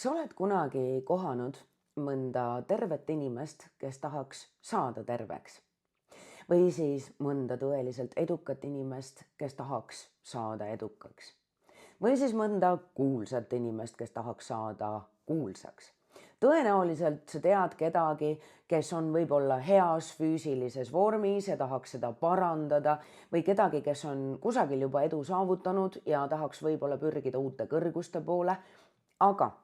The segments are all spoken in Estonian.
Kas sa oled kunagi kohanud mõnda tervet inimest, kes tahaks saada terveks? Või siis mõnda tõeliselt edukat inimest, kes tahaks saada edukaks? Või siis mõnda kuulsat inimest, kes tahaks saada kuulsaks? Tõenäoliselt sa tead kedagi, kes on võib-olla heas füüsilises vormis ja tahaks seda parandada või kedagi, kes on kusagil juba edu saavutanud ja tahaks võib-olla pürgida uute kõrguste poole. Aga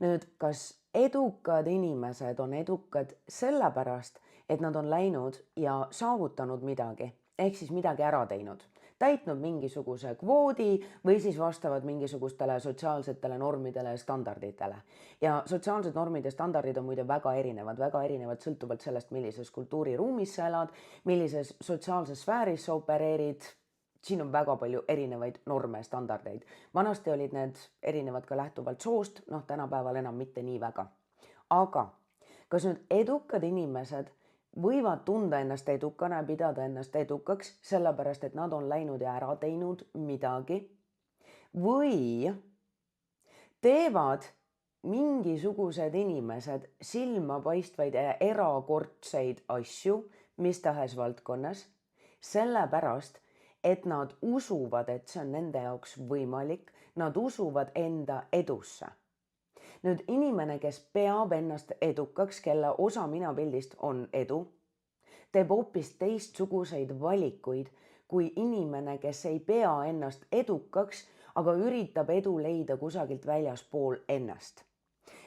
nüüd, kas edukad inimesed on edukad sellepärast, et nad on läinud ja saavutanud midagi, ehk siis midagi ära teinud, täitnud mingisuguse kvoodi või siis vastavad mingisugustele sotsiaalsetele normidele ja standarditele. Ja sotsiaalsed normid ja standardid on muide väga erinevad sõltuvalt sellest, millises kultuuriruumis sa elad, millises sotsiaalses sfääris sa opereerid. Siin on väga palju erinevaid norme ja standardeid. Vanasti olid need erinevad ka lähtuvalt soost, tänapäeval enam mitte nii väga. Aga kas nüüd edukad inimesed võivad tunda ennast edukana ja pidada ennast edukaks, sellepärast et nad on läinud ja ära teinud midagi? Või teevad mingisugused inimesed silmapaistvaid ja erakordseid asju mis tahes valdkonnas, sellepärast et nad usuvad, et see on nende jaoks võimalik, nad usuvad enda edusse. Nüüd inimene, kes peab ennast edukaks, kelle osa minapildist on edu, teeb hoopis teistsuguseid valikuid kui inimene, kes ei pea ennast edukaks, aga üritab edu leida kusagilt väljaspool ennast.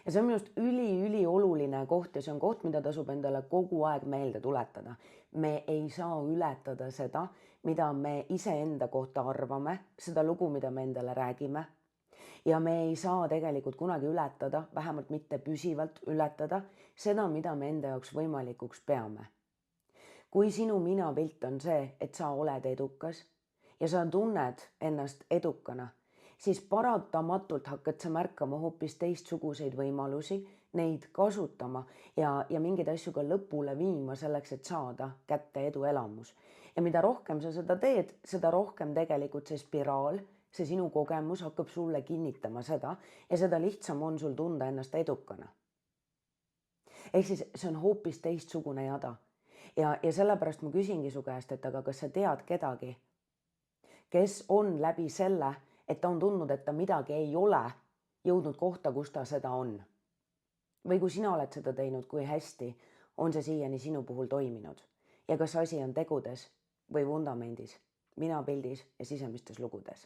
Ja see on minust ülioluline koht ja see on koht, mida tasub endale kogu aeg meelde tuletada. Me ei saa ületada seda, mida me iseenda kohta arvame, seda lugu, mida me endale räägime. Ja me ei saa tegelikult kunagi ületada, vähemalt mitte püsivalt ületada, seda, mida me enda jaoks võimalikuks peame. Kui sinu minapilt on see, et sa oled edukas ja sa tunned ennast edukana, siis paratamatult hakkad sa märkama hoopis teistsuguseid võimalusi, neid kasutama ja mingeid asju ka lõpule viima selleks, et saada kätte eduelamus. Ja mida rohkem sa seda teed, seda rohkem tegelikult see spiraal, see sinu kogemus hakkab sulle kinnitama seda ja seda lihtsam on sul tunda ennast edukana. Ehk siis see on hoopis teistsugune jada. Ja sellepärast ma küsingi su käest, et aga kas sa tead kedagi, kes on läbi selle, et ta on tundnud, et ta midagi ei ole jõudnud kohta, kus ta seda on. Või kui sina oled seda teinud, kui hästi on see siiani sinu puhul toiminud ja kas asi on tegudes või vundamendis, minapildis ja sisemistes lugudes.